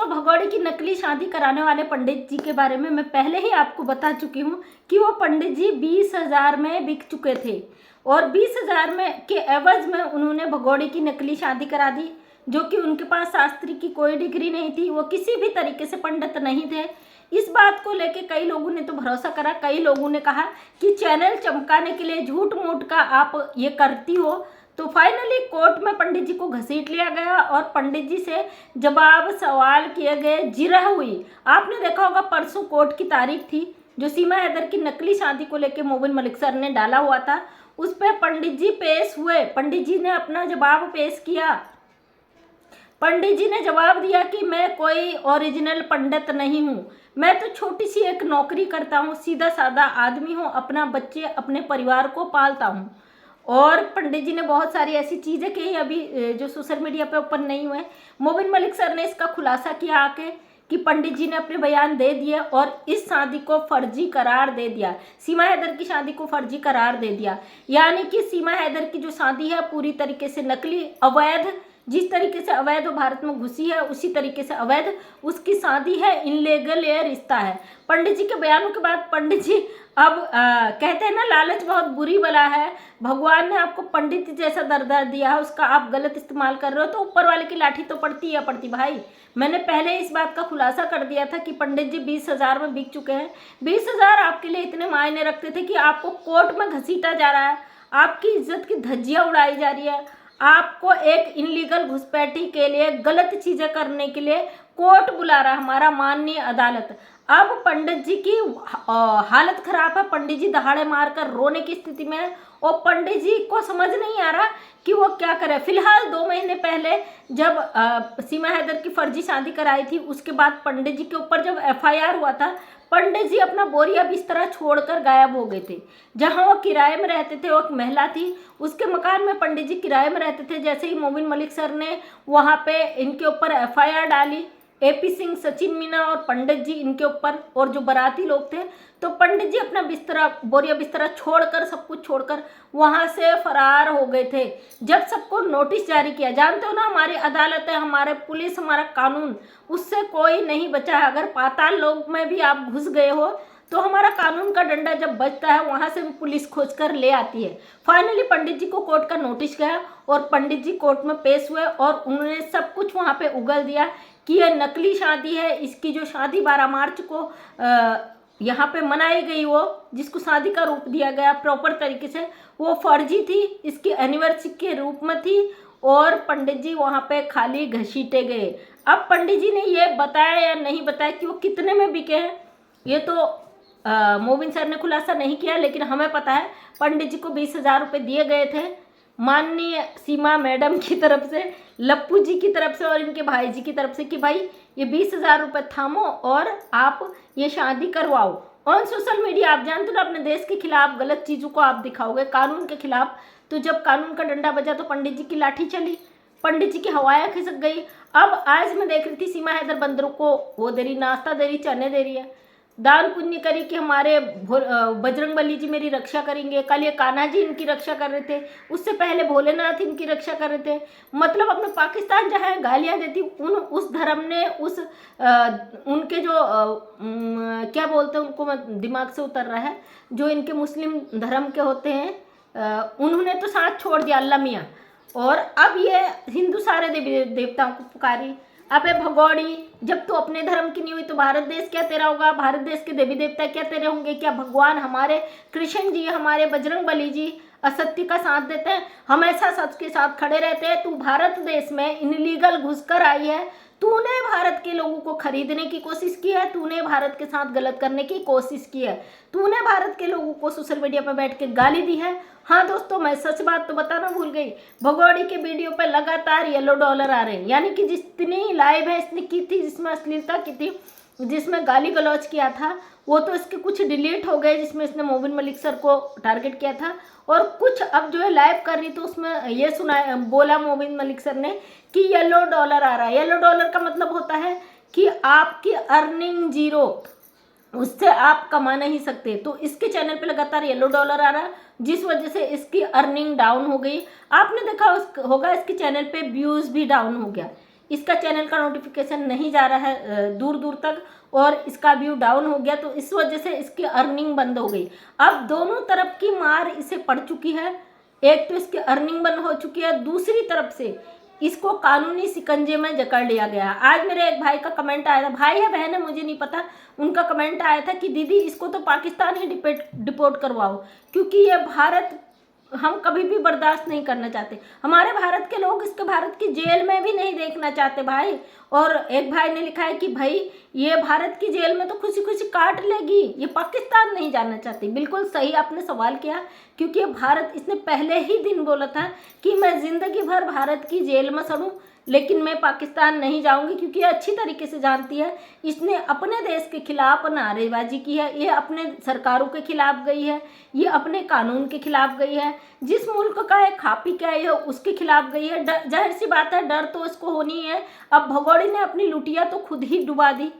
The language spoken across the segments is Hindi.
दोस्तों, भगोड़े की नकली शादी कराने वाले पंडित जी के बारे में मैं पहले ही आपको बता चुकी हूँ कि वो पंडित जी 20,000 में बिक चुके थे और 20,000 में के एवज में उन्होंने भगोड़े की नकली शादी करा दी, जो कि उनके पास शास्त्री की कोई डिग्री नहीं थी, वो किसी भी तरीके से पंडित नहीं थे। इस बात को लेके कई लोगों ने तो भरोसा करा, कई लोगों ने कहा कि चैनल चमकाने के लिए झूठ मूठ का आप ये करती हो। तो फाइनली कोर्ट में पंडित जी को घसीट लिया गया और पंडित जी से जवाब सवाल किए गए, जिरह हुई। आपने देखा होगा परसों कोर्ट की तारीख थी, जो सीमा हैदर की नकली शादी को लेकर मोबिन मलिक सर ने डाला हुआ था, उस पर पंडित जी पेश हुए। पंडित जी ने अपना जवाब पेश किया। पंडित जी ने जवाब दिया कि मैं कोई ओरिजिनल पंडित नहीं हूँ, मैं तो छोटी सी एक नौकरी करता हूँ, सीधा साधा आदमी हूँ, अपना बच्चे अपने परिवार को पालता हूँ। और पंडित जी ने बहुत सारी ऐसी चीज़ें कही अभी जो सोशल मीडिया पे ओपन नहीं हुए। मोबिन मलिक सर ने इसका खुलासा किया आके कि पंडित जी ने अपने बयान दे दिए और इस शादी को फर्जी करार दे दिया, सीमा हैदर की शादी को फर्जी करार दे दिया। यानी कि सीमा हैदर की जो शादी है पूरी तरीके से नकली, अवैध, जिस तरीके से अवैध भारत में घुसी है उसी तरीके से अवैध उसकी शादी है, इनलीगल ये रिश्ता है। पंडित जी के बयानों के बाद पंडित जी अब कहते हैं ना, लालच बहुत बुरी बला है। भगवान ने आपको पंडित जैसा दर्जा दिया है, उसका आप गलत इस्तेमाल कर रहे हो तो ऊपर वाले की लाठी तो पड़ती है पड़ती भाई। मैंने पहले इस बात का खुलासा कर दिया था कि पंडित जी 20,000 में बिक चुके हैं। 20,000 आपके लिए इतने मायने रखते थे कि आपको कोर्ट में घसीटा जा रहा है, आपकी इज्जत की धज्जियां उड़ाई जा रही है, आपको एक इनलीगल घुसपैठी के लिए, गलत चीजें करने के लिए कोर्ट बुला रहा है हमारा माननीय अदालत। अब पंडित जी की हालत खराब है, पंडित जी दहाड़े मारकर रोने की स्थिति में है और पंडित जी को समझ नहीं आ रहा कि वो क्या करे। फिलहाल 2 महीने पहले जब सीमा हैदर की फर्जी शादी कराई थी, उसके बाद पंडित जी के ऊपर जब FIR हुआ था, पंडित जी अपना बोरिया बिस्तरा छोड़कर गायब हो गए थे। जहां वो किराए में रहते थे, वो एक महिला थी, उसके मकान में पंडित जी किराए में रहते थे। जैसे ही मोबिन मलिक सर ने वहां पे इनके ऊपर FIR डाली, AP सिंह, सचिन मीना और पंडित जी इनके ऊपर और जो बाराती लोग थे, तो पंडित जी अपना बिस्तरा, बोरिया बिस्तरा छोड़कर, सब कुछ छोड़कर वहां से फरार हो गए थे। जब सबको नोटिस जारी किया, जानते हो ना हमारी अदालत है, हमारे पुलिस, हमारा कानून, उससे कोई नहीं बचा है। अगर पाताल लोक में भी आप घुस गए हो तो हमारा कानून का डंडा जब बजता है वहां से भी पुलिस खोज कर ले आती है। फाइनली पंडित जी को कोर्ट का नोटिस गया और पंडित जी कोर्ट में पेश हुए और उन्होंने सब कुछ वहां पे उगल दिया कि यह नकली शादी है। इसकी जो शादी 12 मार्च को यहाँ पे मनाई गई, वो जिसको शादी का रूप दिया गया प्रॉपर तरीके से, वो फर्जी थी, इसकी एनिवर्सरी के रूप में थी और पंडित जी वहाँ पे खाली घसीटे गए। अब पंडित जी ने ये बताया या नहीं बताया कि वो कितने में बिके हैं, ये तो मोबिन सर ने खुलासा नहीं किया, लेकिन हमें पता है पंडित जी को 20,000 रुपये दिए गए थे माननीय सीमा मैडम की तरफ से, लप्पू जी की तरफ से और इनके भाई जी की तरफ से कि भाई ये 20,000 रुपये थामो और आप ये शादी करवाओ। ऑन सोशल मीडिया आप जानते हो ना, अपने देश के खिलाफ गलत चीज़ों को आप दिखाओगे, कानून के खिलाफ, तो जब कानून का डंडा बजा तो पंडित जी की लाठी चली, पंडित जी की हवाएं खिसक गई। अब आज मैं देख रही थी सीमा हैदर बंदरों को वो दे रही, नाश्ता दे रही, चने दे रही है, दान पुण्य करी कि हमारे बजरंगबली जी मेरी रक्षा करेंगे। कल ये कान्हा जी इनकी रक्षा कर रहे थे, उससे पहले भोलेनाथ इनकी रक्षा कर रहे थे। मतलब अपने पाकिस्तान जहाँ गालियाँ देती, उस धर्म ने उनके जो क्या बोलते हैं उनको, मैं दिमाग से उतर रहा है, जो इनके मुस्लिम धर्म के होते हैं, उन्होंने तो साथ छोड़ दिया, अल्लाह मियाँ। और अब ये हिंदू सारे देवी देवताओं को पुकारी। अबे भगोड़ी, जब तू अपने धर्म की नहीं हुई तो भारत देश क्या तेरा होगा? भारत देश के देवी देवता क्या तेरे होंगे? क्या भगवान हमारे कृष्ण जी, हमारे बजरंगबली जी असत्य का साथ देते हैं, हमेशा सच के साथ खड़े रहते हैं? तू भारत देश में इनलीगल घुसकर आई है, तूने भारत के लोगों को खरीदने की कोशिश की है, तूने भारत के साथ गलत करने की कोशिश की है, तूने भारत के लोगों को सोशल मीडिया पर बैठ के गाली दी है। हाँ दोस्तों, मैं सच बात तो बताना भूल गई, भगोड़ी के वीडियो पे लगातार येलो डॉलर आ रहे हैं, यानी कि जितनी लाइव है इसने की थी, जिसमें अश्लीलता की थी, जिसमें गाली गलौज किया था, वो तो इसके कुछ डिलीट हो गए, जिसमें इसने मोबिन मलिक सर को टारगेट किया था, और कुछ अब जो है लाइव कर रही तो उसमें ये बोला मोबिन मलिक सर ने कि येलो डॉलर आ रहा है। येलो डॉलर का मतलब होता है कि आपकी अर्निंग जीरो, उससे आप कमा नहीं सकते। तो इसके चैनल पे लगातार येलो डॉलर आ रहा है, जिस वजह से इसकी अर्निंग डाउन हो गई। आपने देखा होगा इसके चैनल पे व्यूज़ भी डाउन हो गया। इसका चैनल का नोटिफिकेशन नहीं जा रहा है दूर दूर तक, और इसका व्यू डाउन हो गया, तो इस वजह से इसकी अर्निंग बंद हो गई। अब दोनों तरफ की मार इसे पड़ चुकी है, एक तो इसकी अर्निंग बंद हो चुकी है, दूसरी तरफ से इसको कानूनी शिकंजे में जकड़ लिया गया। आज मेरे एक भाई का कमेंट आया था, भाई है बहन है मुझे नहीं पता, उनका कमेंट आया था कि दीदी इसको तो पाकिस्तान ही डिपोर्ट करवाओ, क्योंकि ये भारत हम कभी भी बर्दाश्त नहीं करना चाहते। हमारे भारत के लोग इसके भारत की जेल में भी नहीं देखना चाहते भाई। और एक भाई ने लिखा है कि भाई ये भारत की जेल में तो खुशी खुशी काट लेगी, ये पाकिस्तान नहीं जाना चाहती। बिल्कुल सही आपने सवाल किया, क्योंकि ये भारत, इसने पहले ही दिन बोला था कि मैं ज़िंदगी भर भारत की जेल में सड़ूं, लेकिन मैं पाकिस्तान नहीं जाऊंगी, क्योंकि ये अच्छी तरीके से जानती है इसने अपने देश के खिलाफ नारेबाजी की है, ये अपने सरकारों के खिलाफ गई है, ये अपने कानून के खिलाफ गई है, जिस मुल्क का है खा पी के आई है उसके खिलाफ गई है। जाहिर सी बात है डर तो इसको होनी है। अब भगोड़े ने अपनी लुटिया तो खुद ही डुबा दी,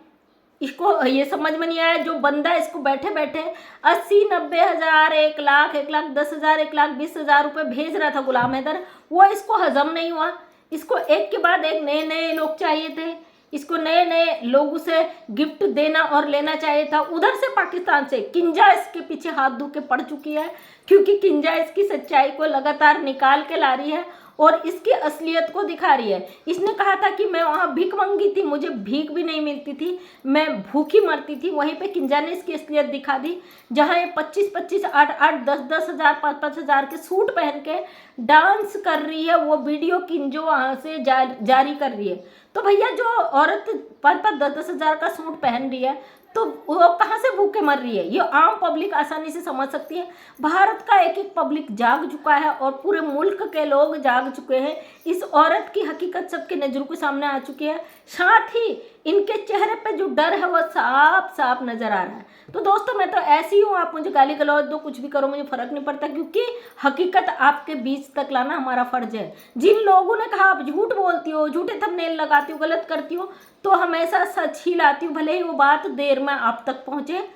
इसको ये समझ में नहीं आया। जो बंदा इसको बैठे बैठे 80-90 हज़ार, 1 लाख, 1,10,000, 1,20,000 रुपये भेज रहा था गुलाम हैदर, वो इसको हजम नहीं हुआ। इसको एक के बाद एक नए नए लोग चाहिए थे, इसको नए नए लोगों से गिफ्ट देना और लेना चाहिए था। उधर से पाकिस्तान से किंजा इसके पीछे हाथ धो के पड़ चुकी है, क्योंकि किंजा इसकी सच्चाई को लगातार निकाल के ला रही है और इसकी असलियत को दिखा रही है। इसने कहा था कि मैं वहाँ भीख मांगी थी, मुझे भीख भी नहीं मिलती थी, मैं भूखी मरती थी। वहीं पे किंजा ने इसकी असलियत दिखा दी, जहाँ ये 25-25, 8-8, 10-10 हज़ार, 5-5 हज़ार के सूट पहन के डांस कर रही है। वो वीडियो किंजो वहाँ से जारी कर रही है। तो भैया जो औरत 5-5, 10-10 हज़ार का सूट पहन रही है, तो वो कहाँ से भूखे मर रही है, ये आम पब्लिक आसानी से समझ सकती है। भारत का एक एक पब्लिक जाग चुका है और पूरे मुल्क के लोग जाग चुके हैं। इस औरत की हकीकत सबके नज़रों के सामने आ चुकी है, साथ ही इनके चेहरे पे जो डर है वो साफ साफ नज़र आ रहा है। तो दोस्तों मैं तो ऐसी हूँ, आप मुझे गाली गलौज दो, कुछ भी करो, मुझे फ़र्क नहीं पड़ता, क्योंकि हकीकत आपके बीच तक लाना हमारा फ़र्ज है। जिन लोगों ने कहा आप झूठ बोलती हो, झूठे थंबनेल लगाती हो, गलत करती हो, तो हमेशा सच ही लाती हूँ, भले ही वो बात देर में आप तक पहुँचे,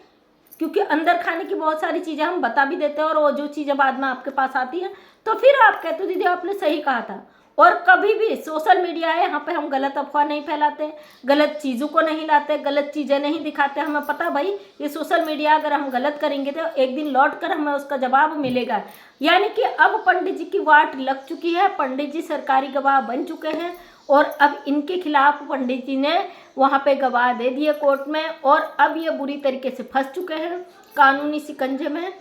क्योंकि अंदर खाने की बहुत सारी चीज़ें हम बता भी देते हैं और वो जो चीज़ें बाद में आपके पास आती हैं तो फिर आप कहते हो दीदी आपने सही कहा था। और कभी भी सोशल मीडिया है, यहाँ पे हम गलत अफवाह नहीं फैलाते, गलत चीज़ों को नहीं लाते, गलत चीज़ें नहीं दिखाते। हमें पता भाई ये सोशल मीडिया अगर हम गलत करेंगे तो एक दिन लौट कर हमें उसका जवाब मिलेगा। यानी कि अब पंडित जी की वाट लग चुकी है, पंडित जी सरकारी गवाह बन चुके हैं और अब इनके खिलाफ पंडित जी ने वहाँ पे गवाह दे दिए कोर्ट में, और अब ये बुरी तरीके से फंस चुके हैं कानूनी शिकंजे में।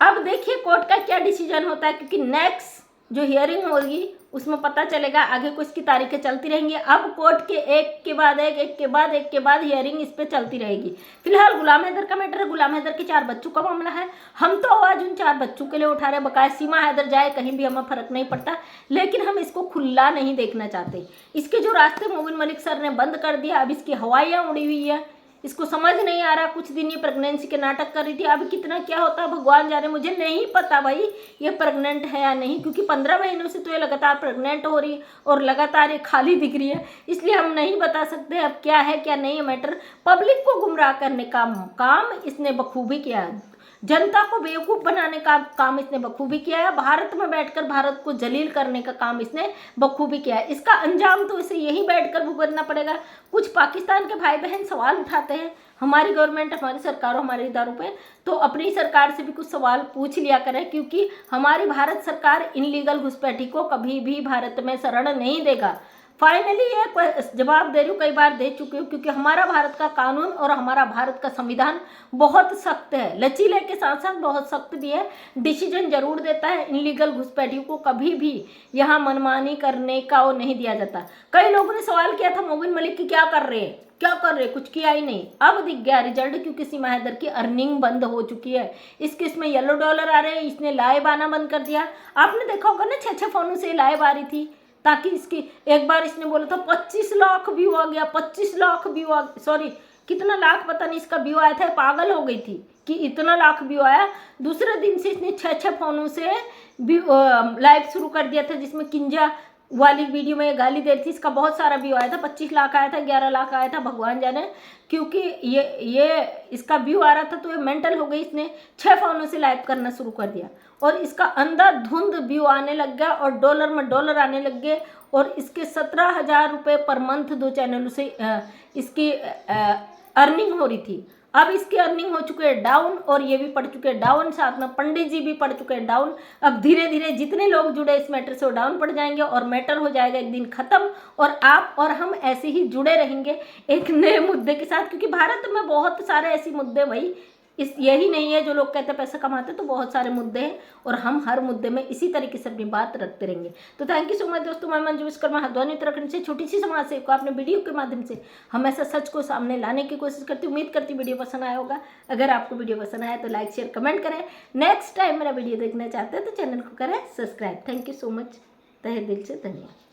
अब देखिए कोर्ट का क्या डिसीजन होता है, क्योंकि नेक्स्ट जो हियरिंग होगी उसमें पता चलेगा, आगे को इसकी तारीखें चलती रहेंगी। अब कोर्ट के एक के बाद एक हियरिंग इस पर चलती रहेगी। फिलहाल गुलाम हैदर का मैटर है, गुलाम हैदर के 4 बच्चों का मामला है। हम तो आवाज़ उन 4 बच्चों के लिए उठा रहे हैं, बकाया सीमा हैदर जाए कहीं भी हमें फ़र्क नहीं पड़ता, लेकिन हम इसको खुला नहीं देखना चाहते। इसके जो रास्ते मोबिन मलिक सर ने बंद कर दिया, अब इसकी हवाइयाँ उड़ी हुई है, इसको समझ नहीं आ रहा। कुछ दिन ये प्रेगनेंसी के नाटक कर रही थी, अब कितना क्या होता है भगवान जाने, मुझे नहीं पता भाई ये प्रेग्नेंट है या नहीं, क्योंकि 15 महीनों से तो ये लगातार प्रेग्नेंट हो रही है और लगातार ये खाली दिख रही है, इसलिए हम नहीं बता सकते अब क्या है क्या नहीं है मैटर। पब्लिक को गुमराह करने का काम इसने बखूबी किया है, जनता को बेवकूफ़ बनाने का काम इसने बखूबी किया है, भारत में बैठकर भारत को जलील करने का काम इसने बखूबी किया है। इसका अंजाम तो इसे यही बैठकर भुगतना पड़ेगा। कुछ पाकिस्तान के भाई बहन सवाल उठाते हैं हमारी गवर्नमेंट, हमारी सरकारों, हमारे इदारों पे, तो अपनी सरकार से भी कुछ सवाल पूछ लिया करें, क्योंकि हमारी भारत सरकार इनलीगल घुसपैठी को कभी भी भारत में शरण नहीं देगा। फाइनली ये जवाब दे रही हूँ, कई बार दे चुकी हूँ, क्योंकि हमारा भारत का कानून और हमारा भारत का संविधान बहुत सख्त है, लचीले के साथ साथ बहुत सख्त भी है। डिसीजन जरूर देता है, इनलीगल घुसपैठियों को कभी भी यहाँ मनमानी करने का वो नहीं दिया जाता। कई लोगों ने सवाल किया था मोबिन मलिक की क्या कर रहे हैं, कुछ किया ही नहीं। अब दिख गया रिजल्ट, क्योंकि सीमा हैदर की अर्निंग बंद हो चुकी है, इसके इसमें येलो डॉलर आ रहे हैं, इसने लाइव आना बंद कर दिया। आपने देखा होगा ना 6-6 फोनों से लाइव आ रही थी, ताकि इसकी एक बार इसने बोला था 25 लाख व्यू आ गया, 25 लाख व्यू आ, सॉरी कितना लाख पता नहीं इसका व्यू आया था, पागल हो गई थी कि इतना लाख व्यू आया। दूसरे दिन से इसने 6-6 फोनों से लाइव शुरू कर दिया था, जिसमें किंजा वाली वीडियो में गाली दे रही थी, इसका बहुत सारा व्यू आया था, 25 लाख आया था, 11 लाख आया था, भगवान जाने। क्योंकि ये इसका व्यू आ रहा था तो ये मेंटल हो गई, इसने 6 फोनों से लाइव करना शुरू कर दिया और इसका अंधाधुंध व्यू आने लग गया और डॉलर में डॉलर आने लग गए और इसके 17,000 रुपये पर मंथ 2 चैनलों से इसकी अर्निंग हो रही थी। अब इसकी अर्निंग हो चुके हैं डाउन और ये भी पड़ चुके हैं डाउन, साथ में पंडित जी भी पड़ चुके हैं डाउन। अब धीरे धीरे जितने लोग जुड़े इस मैटर से वो डाउन पड़ जाएंगे और मैटर हो जाएगा एक दिन खत्म और आप और हम ऐसे ही जुड़े रहेंगे एक नए मुद्दे के साथ, क्योंकि भारत में बहुत सारे ऐसे मुद्दे भाई यही नहीं है जो लोग कहते हैं पैसा कमाते, तो बहुत सारे मुद्दे हैं और हम हर मुद्दे में इसी तरीके से अपनी बात रखते रहेंगे। तो थैंक यू सो मच दोस्तों। मैं मंजू विश्वकर्मा हल्द्वानी उत्तराखंड से छोटी सी समाज सेवक को आपने वीडियो के माध्यम से हमेशा सच को सामने लाने की कोशिश करती हूँ। उम्मीद करती वीडियो पसंद आया होगा। अगर आपको वीडियो पसंद आया तो लाइक शेयर कमेंट करें। नेक्स्ट टाइम मेरा वीडियो देखना चाहते हैं तो चैनल को करें subscribe. Thank you so much, तहे दिल से धन्यवाद।